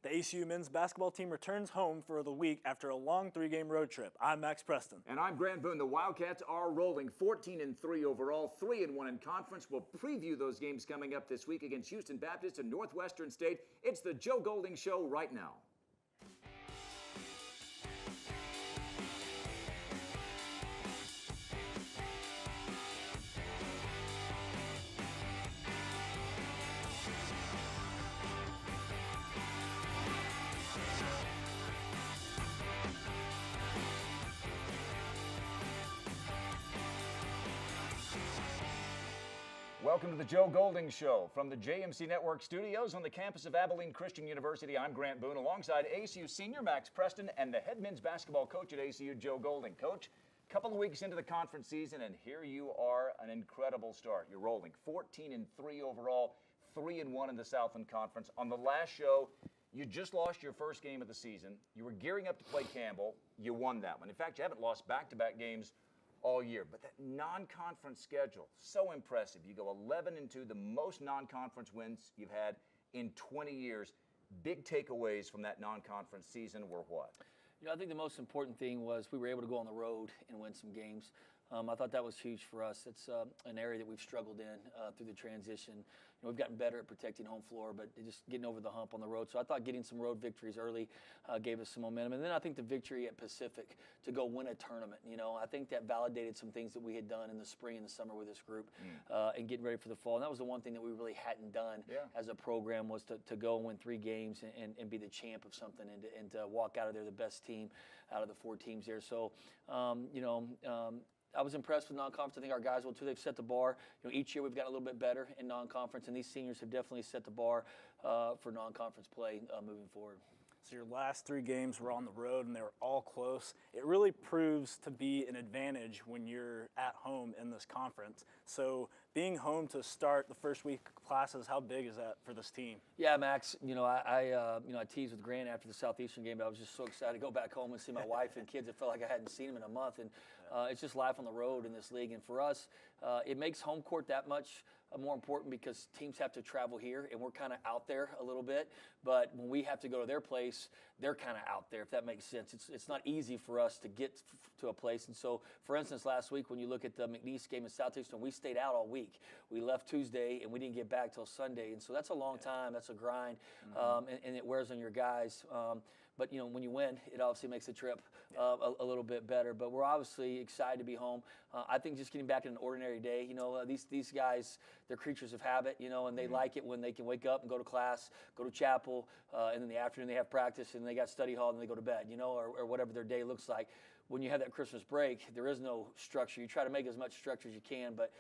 The ACU men's basketball team returns home for the week after a long 3-game road trip. I'm Max Preston. And I'm Grant Boone. The Wildcats are rolling 14-3 overall, 3-1 in conference. We'll preview those games coming up this week against Houston Baptist and Northwestern State. It's the Joe Golding Show right now. Welcome to the Joe Golding Show from the JMC Network studios on the campus of Abilene Christian University. I'm Grant Boone alongside ACU senior Max Preston and the head men's basketball coach at ACU, Joe Golding. Coach, a couple of weeks into the conference season, and here you are, an incredible start. You're rolling 14-3 overall, 3-1 in the Southland Conference. On the last show, you just lost your first game of the season. You were gearing up to play Campbell. You won that one. In fact, you haven't lost back-to-back games all year. But that non-conference schedule, so impressive. You go 11-2, the most non-conference wins you've had in 20 years. Big takeaways from that non-conference season were what? You know, I think the most important thing was we were able to go on the road and win some games. I thought that was huge for us. It's an area that we've struggled in through the transition. You know, we've gotten better at protecting home floor, but just getting over the hump on the road. So I thought getting some road victories early gave us some momentum. And then I think the victory at Pacific to go win a tournament, you know, I think that validated some things that we had done in the spring and the summer with this group and getting ready for the fall. And that was the one thing that we really hadn't done as a program was to go and win 3 games and be the champ of something and to walk out of there the best team out of the 4 teams there. So, I was impressed with non-conference. I think our guys will too. They've set the bar. You know, each year we've gotten a little bit better in non-conference, and these seniors have definitely set the bar for non-conference play moving forward. So your last 3 games were on the road, and they were all close. It really proves to be an advantage when you're at home in this conference. So being home to start the first week of classes, how big is that for this team? Yeah, Max. You know, I teased with Grant after the Southeastern game, but I was just so excited to go back home and see my wife and kids. It felt like I hadn't seen them in a month, and it's just life on the road in this league. And for us, it makes home court that much more important because teams have to travel here, and we're kind of out there a little bit. But when we have to go to their place, they're kind of out there, if that makes sense. It's not easy for us to get to a place. And so, for instance, last week when you look at the McNeese game in Southeastern, we stayed out all week. We left Tuesday, and we didn't get back till Sunday. And so that's a long time. That's a grind, and it wears on your guys. But, you know, when you win, it obviously makes the trip a little bit better. But we're obviously excited to be home. I think just getting back in an ordinary day, you know, these guys, they're creatures of habit, you know, and they like it when they can wake up and go to class, go to chapel, and in the afternoon they have practice, and they got study hall, and they go to bed, you know, or whatever their day looks like. When you have that Christmas break, there is no structure. You try to make as much structure as you can, but,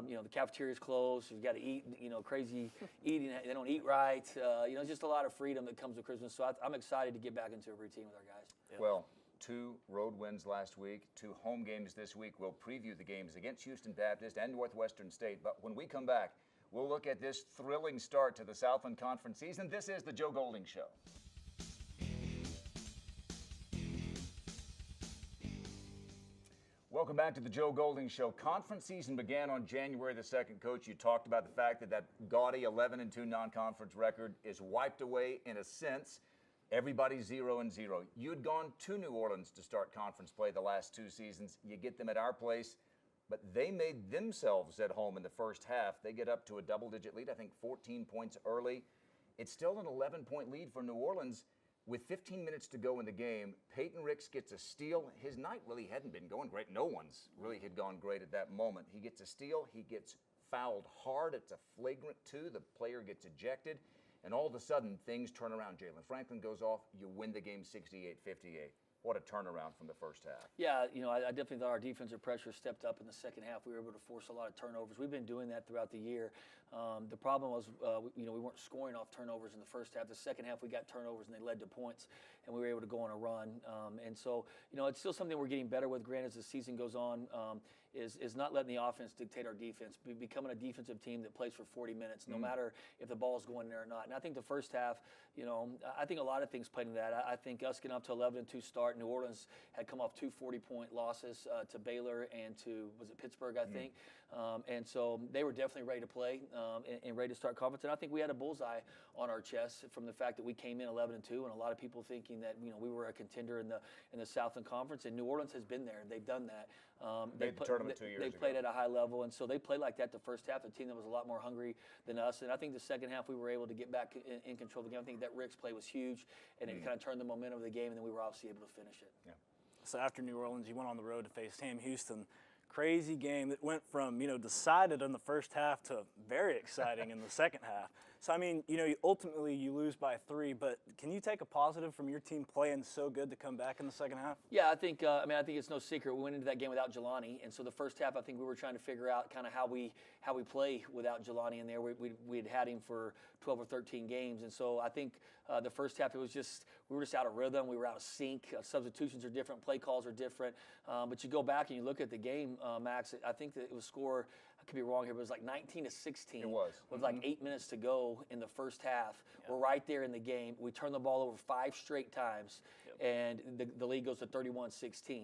you know, the cafeteria's closed. You've got to eat, you know, crazy eating. They don't eat right. You know, just a lot of freedom that comes with Christmas. So I'm excited to get back into a routine with our guys. Yeah. Well, 2 road wins last week, 2 home games this week. We'll preview the games against Houston Baptist and Northwestern State. But when we come back, we'll look at this thrilling start to the Southland Conference season. This is the Joe Golding Show. Welcome back to the Joe Golding Show. Conference season began on January the 2nd. Coach, you talked about the fact that gaudy 11-2 non-conference record is wiped away in a sense. Everybody's 0-0. You had gone to New Orleans to start conference play the last 2 seasons. You get them at our place, but they made themselves at home in the first half. They get up to a double-digit lead, I think 14 points early. It's still an 11-point lead for New Orleans. With 15 minutes to go in the game, Peyton Ricks gets a steal. His night really hadn't been going great. No one's really had gone great at that moment. He gets a steal. He gets fouled hard. It's a flagrant 2. The player gets ejected. And all of a sudden, things turn around. Jalen Franklin goes off. You win the game 68-58. What a turnaround from the first half. Yeah, you know, I definitely thought our defensive pressure stepped up in the second half. We were able to force a lot of turnovers. We've been doing that throughout the year. The problem was, you know, we weren't scoring off turnovers in the first half. The second half, we got turnovers, and they led to points, and we were able to go on a run. And so, you know, it's still something we're getting better with, Grant, as the season goes on, is not letting the offense dictate our defense, becoming a defensive team that plays for 40 minutes, no matter if the ball's going there or not. And I think the first half, you know, I think a lot of things played into that. I think us getting up to 11-2 start, New Orleans had come off 2 40-point losses to Baylor and to, was it Pittsburgh, I think. And so they were definitely ready to play and ready to start conference. And I think we had a bullseye on our chest from the fact that we came in 11-2, and a lot of people thinking that we were a contender in the Southland Conference. And New Orleans has been there; they've done that. Made the tournament 2 years ago. They played at a high level, and so they played like that the first half. A team that was a lot more hungry than us, and I think the second half we were able to get back in control of the game. I think that Rick's play was huge, and it kind of turned the momentum of the game, and then we were obviously able to finish it. Yeah. So after New Orleans, you went on the road to face Sam Houston. Crazy game that went from, decided in the first half to very exciting in the second half. So, I mean, ultimately you lose by 3, but can you take a positive from your team playing so good to come back in the second half? Yeah, I think it's no secret. We went into that game without Jelani, and so the first half I think we were trying to figure out kind of how we play without Jelani in there. We had him for 12 or 13 games, and so I think the first half we were just out of rhythm. We were out of sync. Substitutions are different. Play calls are different. But you go back and you look at the game, Max. I think that it was score. I could be wrong here, but it was like 19-16. It was. With like 8 minutes to go in the first half. Yep. We're right there in the game. We turn the ball over 5 straight times, and the lead goes to 31-16.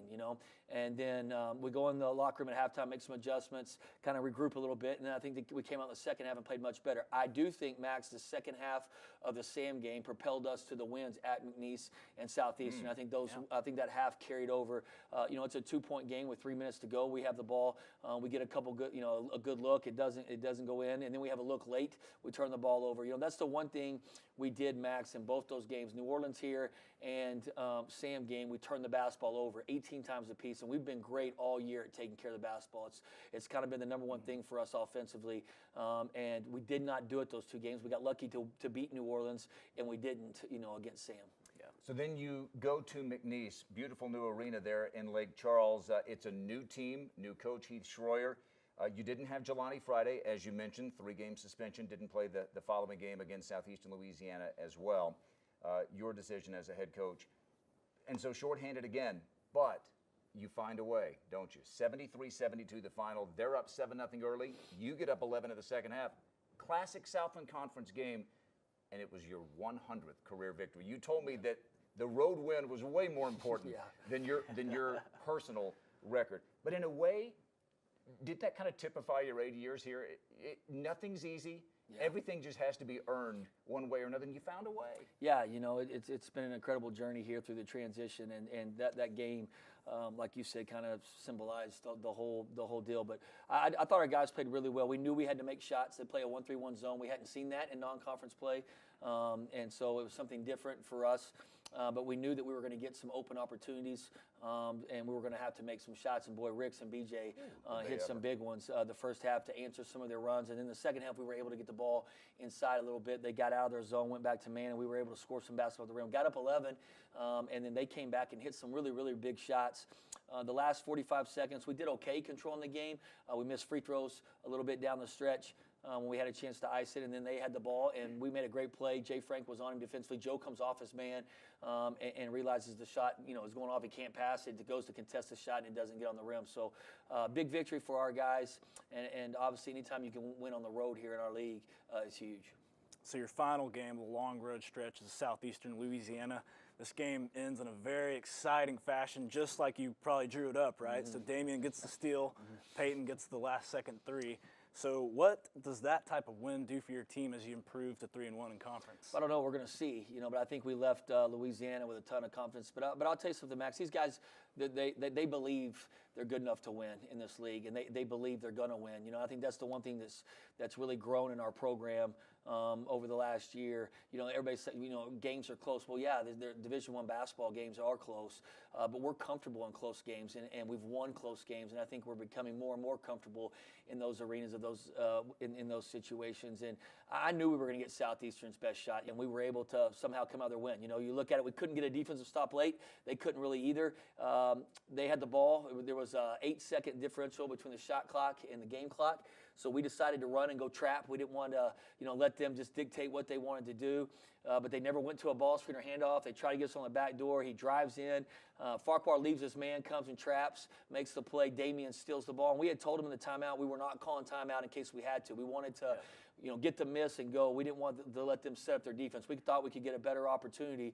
And then we go in the locker room at halftime, make some adjustments, kind of regroup a little bit, and then I think we came out in the second half and played much better. I do think, Max, the second half of the Sam game propelled us to the wins at McNeese and Southeastern. I think I think that half carried over. It's a 2-point game with 3 minutes to go. We have the ball. We get a couple good, a good look. It doesn't go in, and then we have a look late. We turn the ball over. That's the one thing we did, Max, in both those games. New Orleans here and Sam game, we turned the basketball over 18 times apiece, and we've been great all year at taking care of the basketball. It's kind of been the number one thing for us offensively, and we did not do it those 2 games. We got lucky to beat New Orleans, and we didn't, against Sam. Yeah. So then you go to McNeese, beautiful new arena there in Lake Charles. It's a new team, new coach Heath Schroyer. You didn't have Jelani Friday, as you mentioned, 3-game suspension, didn't play the following game against Southeastern Louisiana as well. Your decision as a head coach. And so shorthanded again, but you find a way, don't you? 73-72 the final. They're up 7-0 early. You get up 11 in the second half. Classic Southland Conference game, and it was your 100th career victory. You told me that the road win was way more important than your personal record. But in a way, did that kind of typify your 8 years here? Nothing's easy. Yeah. Everything just has to be earned one way or another, and you found a way. Yeah, it's been an incredible journey here through the transition, and that game, like you said, kind of symbolized the whole deal. But I thought our guys played really well. We knew we had to make shots. They play a 1-3-1 zone. We hadn't seen that in non-conference play, and so it was something different for us. But we knew that we were going to get some open opportunities, and we were going to have to make some shots. And boy, Ricks and BJ hit some big ones the first half to answer some of their runs. And then the second half, we were able to get the ball inside a little bit. They got out of their zone, went back to man, and we were able to score some basketball at the rim. Got up 11, and then they came back and hit some really, really big shots. The last 45 seconds, we did okay controlling the game. We missed free throws a little bit down the stretch. When we had a chance to ice it, and then they had the ball, and we made a great play. Jay Frank was on him defensively. Joe comes off his man and realizes the shot, is going off. He can't pass it. It goes to contest the shot, and it doesn't get on the rim. So big victory for our guys, and obviously anytime you can win on the road here in our league is huge. So your final game, the long road stretch, is Southeastern Louisiana. This game ends in a very exciting fashion, just like you probably drew it up, right? So Damian gets the steal, Peyton gets the last-second 3. So what does that type of win do for your team as you improve to 3-1 in conference? I don't know. We're going to see, but I think we left Louisiana with a ton of confidence. But I'll tell you something, Max. These guys, they believe they're good enough to win in this league, and they believe they're going to win. I think that's the one thing that's really grown in our program over the last year. Everybody said, games are close. Well, yeah, their Division I basketball games are close, but we're comfortable in close games, and we've won close games, and I think we're becoming more and more comfortable in those arenas of those in those situations. And I knew we were going to get Southeastern's best shot, and we were able to somehow come out there win. You look at it, we couldn't get a defensive stop late. They couldn't really either. They had the ball. There was a 8-second differential between the shot clock and the game clock. So we decided to run and go trap. We didn't want to, let them just dictate what they wanted to do. But they never went to a ball screen or handoff. They try to get us on the back door. He drives in. Farquhar leaves his man, comes and traps, makes the play. Damian steals the ball. And we had told him in the timeout we were not calling timeout in case we had to. We wanted get the miss and go. We didn't want to let them set up their defense. We thought we could get a better opportunity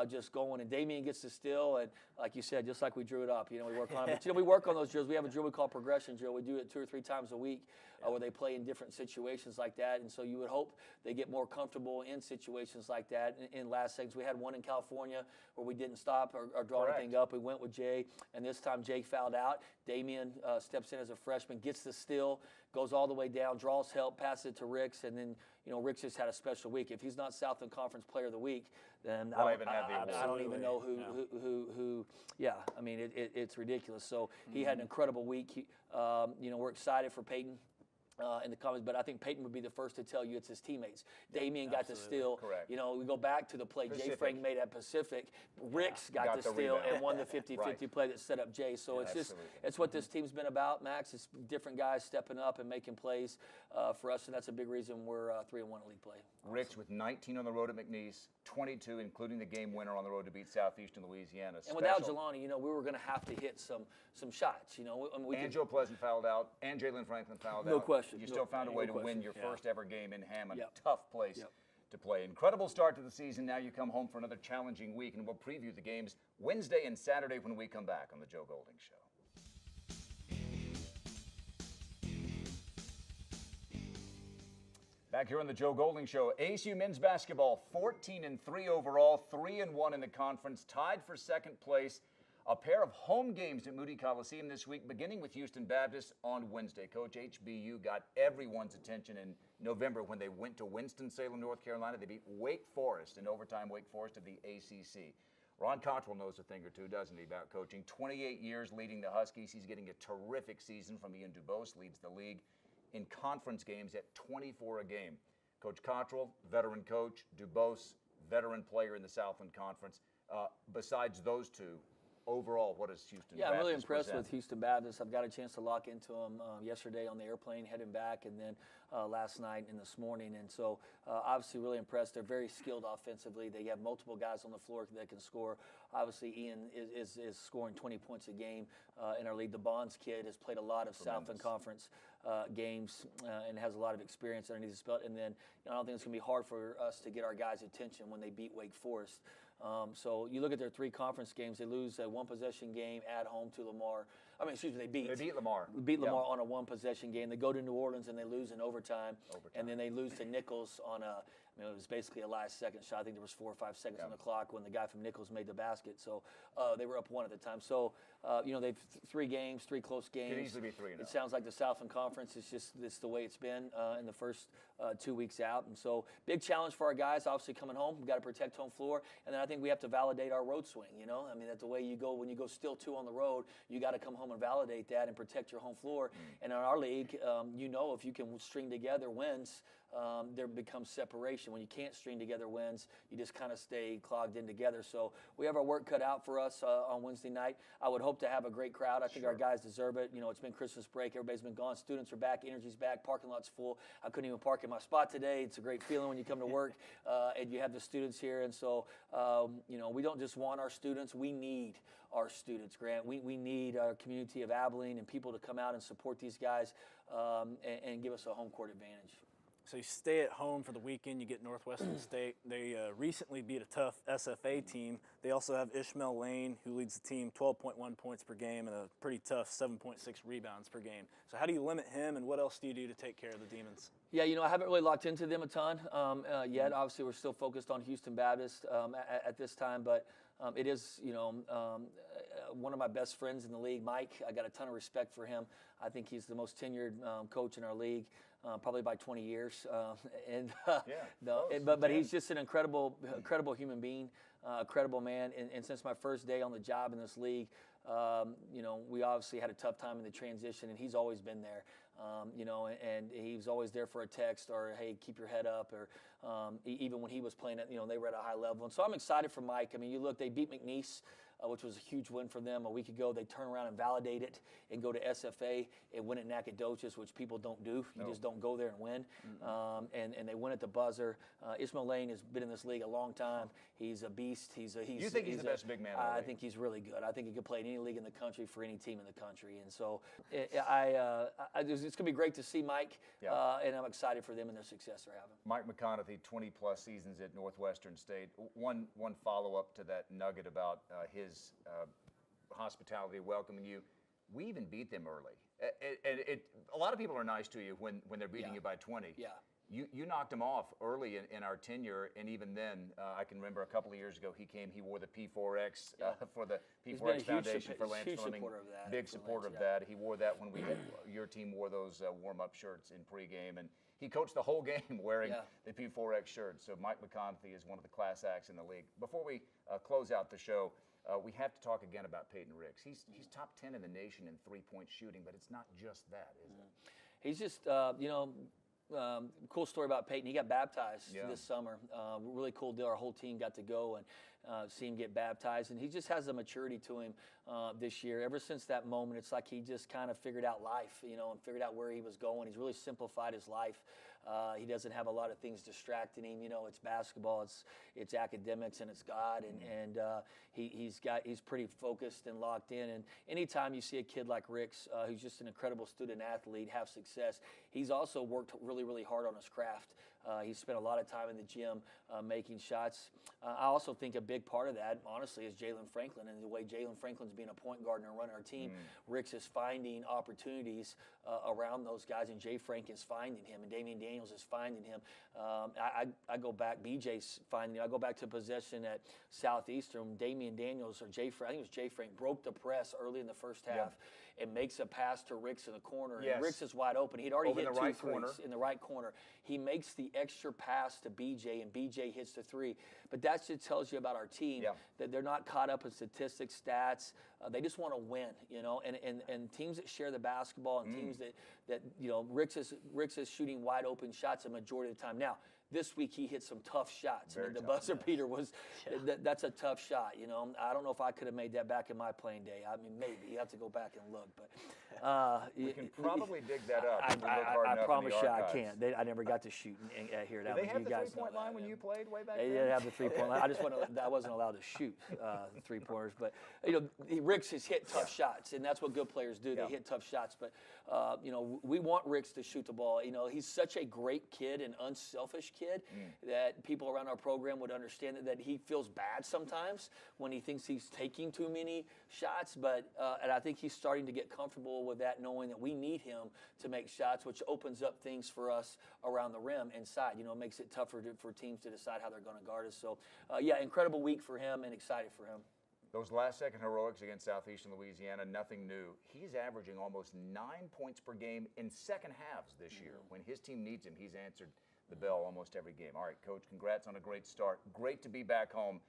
just going. And Damian gets the steal, and like you said, just like we drew it up, we work on it. But we work on those drills. We have a drill we call progression drill. We do it 2 or 3 times a week where they play in different situations like that. And so you would hope they get more comfortable in situations like that. In last seconds, we had one in California where we didn't stop or draw anything up. We went with Jay, and this time Jay fouled out. Damian steps in as a freshman, gets the steal, goes all the way down, draws help, passes it to Ricks, and then Ricks just had a special week. If he's not Southland Conference Player of the Week, then I don't even know who. Yeah, I mean it's ridiculous. So he had an incredible week. We're excited for Peyton. In the comments, but I think Peyton would be the first to tell you it's his teammates. Damian got the steal. Correct. We go back to the play Jay Frank made at Pacific. Ricks got the steal and won the 50-50 play that set up Jay. So it's what this team's been about, Max. It's different guys stepping up and making plays for us, and that's a big reason we're 3-1 in league play. Ricks with 19 on the road at McNeese, 22 including the game winner on the road to beat Southeastern Louisiana. And without Jelani, we were going to have to hit some shots. And Joe Pleasant fouled out, and Jalen Franklin fouled out. No question. You still found a way to win your first ever game in Hammond. Yep. Tough place to play. Incredible start to the season. Now you come home for another challenging week, and we'll preview the games Wednesday and Saturday when we come back on the Joe Golding Show. Back here on the Joe Golding Show, ASU men's basketball 14-3 overall, 3-1 in the conference, tied for second place. A pair of home games at Moody Coliseum this week, beginning with Houston Baptist on Wednesday. Coach, HBU got everyone's attention in November when they went to Winston-Salem, North Carolina. They beat Wake Forest in overtime, Wake Forest of the ACC. Ron Cottrell knows a thing or two, doesn't he, about coaching. 28 years leading the Huskies. He's getting a terrific season from Ian Dubose, leads the league in conference games at 24 a game. Coach Cottrell, veteran coach. Dubose, veteran player in the Southland Conference. Besides those two, overall, what does Houston Baptist I'm really impressed present? with Houston Baptist. I've got a chance to lock into them yesterday on the airplane heading back, and then last night and this morning. And so obviously really impressed. They're very skilled offensively. They have multiple guys on the floor that can score. Obviously, Ian is scoring 20 points a game in our league. The Bonds kid has played a lot of Southland Conference games and has a lot of experience underneath his belt. And then I don't think it's going to be hard for us to get our guys' attention when they beat Wake Forest. So you look at their 3 conference games, they lose a 1-possession game at home to Lamar. They beat Lamar. Lamar on a 1-possession game. They go to New Orleans and they lose in overtime. And then they lose to Nichols on it was basically a last second shot. I think there was 4 or 5 seconds on the clock when the guy from Nichols made the basket. So they were up 1 at the time. So, they've 3 games, 3 close games. Could easily be 3 now. It sounds like the Southland Conference is it's the way it's been in the first 2 weeks out. And so big challenge for our guys, obviously coming home. We've got to protect home floor. And then I think we have to validate our road swing, that's the way you go. When you go still 2 on the road, you got to come home and validate that and protect your home floor. And in our league, if you can string together wins, there becomes separation. When you can't string together wins, you just kind of stay clogged in together. So we have our work cut out for us on Wednesday night. I would hope to have a great crowd. I think our guys deserve it. It's been Christmas break. Everybody's been gone. Students are back. Energy's back. Parking lot's full. I couldn't even park in my spot today. It's a great feeling when you come to work and you have the students here. And so, we don't just want our students. We need our students, Grant. We need our community of Abilene and people to come out and support these guys and give us a home court advantage. So you stay at home for the weekend. You get Northwestern State. They recently beat a tough SFA team. They also have Ishmael Lane, who leads the team 12.1 points per game and a pretty tough 7.6 rebounds per game. So how do you limit him, and what else do you do to take care of the Demons? Yeah, I haven't really locked into them a ton yet. Obviously, we're still focused on Houston Baptist at this time, but it is, one of my best friends in the league, Mike. I got a ton of respect for him. I think he's the most tenured coach in our league. Probably by 20 years, but he's just an incredible human being, a credible man. And since my first day on the job in this league, we obviously had a tough time in the transition, and he's always been there. And he was always there for a text or, hey, keep your head up, or even when he was playing at, they were at a high level. And so I'm excited for Mike. I mean, you look, they beat McNeese which was a huge win for them. A week ago, they turn around and validate it and go to SFA and win at Nacogdoches, which people don't do. You just don't go there and win. And they win at the buzzer. Ishmael Lane has been in this league a long time. He's a beast. You think he's the best big man in the league? I think he's really good. I think he could play in any league in the country for any team in the country. And so it's going to be great to see Mike, and I'm excited for them and their success they're having. Mike McConaughey, 20-plus seasons at Northwestern State. One follow-up to that nugget about his hospitality, welcoming you. We even beat them early. A lot of people are nice to you when they're beating you by 20. Yeah. You knocked him off early in our tenure, and even then, I can remember a couple of years ago, he wore the P4X for the P4X Foundation for Lance Fleming. Big supporter of that. He wore that when your team wore those warm-up shirts in pregame, and he coached the whole game wearing the P4X shirt. So Mike McConaughey is one of the class acts in the league. Before we close out the show, we have to talk again about Peyton Ricks. He's top 10 in the nation in three-point shooting, but it's not just that, is it? He's just, cool story about Peyton. He got baptized this summer. Really cool deal. Our whole team got to go and see him get baptized. And he just has a maturity to him this year. Ever since that moment, it's like he just kind of figured out life, and figured out where he was going. He's really simplified his life. He doesn't have a lot of things distracting him. It's basketball, it's academics, and it's God. And he's pretty focused and locked in. And anytime you see a kid like Ricks, who's just an incredible student athlete, have success, he's also worked really, really hard on his craft. He's spent a lot of time in the gym making shots. I also think a big part of that, honestly, is Jalen Franklin and the way Jalen Franklin's being a point guard and running our team. Ricks is finding opportunities around those guys, and Jay Frank is finding him, and Damian Daniels is finding him. I go back, BJ's finding him. I go back to possession at Southeastern. Damian Daniels, or Jay Frank, I think it was Jay Frank, broke the press early in the first half. And makes a pass to Ricks in the corner. And Ricks is wide open. He'd already hit two threes in the right corner. He makes the extra pass to BJ, and BJ hits the three. But that just tells you about our team, that they're not caught up in statistics, stats. They just want to win, And teams that share the basketball and teams that Ricks is shooting wide open shots a majority of the time. Now, this week he hit some tough shots. The buzzer beater was that's a tough shot. I don't know if I could have made that back in my playing day. I mean, maybe you have to go back and look, but we can probably dig that up. I promise you I can't. I never got to shoot here. Did they have the 3-point line when you played way back then? They did have the 3-point line. I wasn't allowed to shoot the 3-pointers, but Ricks has hit tough shots, and that's what good players do. They hit tough shots, but we want Ricks to shoot the ball. He's such a great kid and unselfish kid that people around our program would understand that he feels bad sometimes when he thinks he's taking too many shots, and I think he's starting to get comfortable with that, knowing that we need him to make shots, which opens up things for us around the rim inside. It makes it tougher for teams to decide how they're going to guard us. So, incredible week for him and excited for him. Those last-second heroics against Southeastern Louisiana, nothing new. He's averaging almost 9 points per game in second halves this year. When his team needs him, he's answered the bell almost every game. All right, Coach, congrats on a great start. Great to be back home.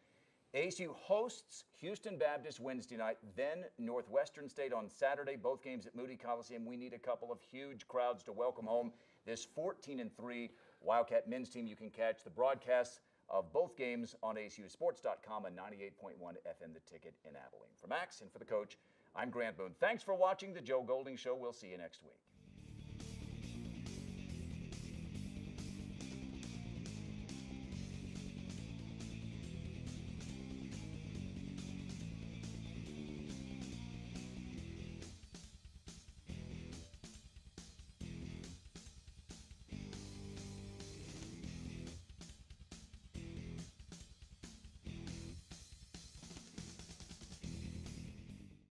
ASU hosts Houston Baptist Wednesday night, then Northwestern State on Saturday, both games at Moody Coliseum. We need a couple of huge crowds to welcome home this 14-3 Wildcat men's team. You can catch the broadcasts of both games on ASUsports.com and 98.1 FM The Ticket in Abilene. For Max and for the coach, I'm Grant Boone. Thanks for watching The Joe Golding Show. We'll see you next week.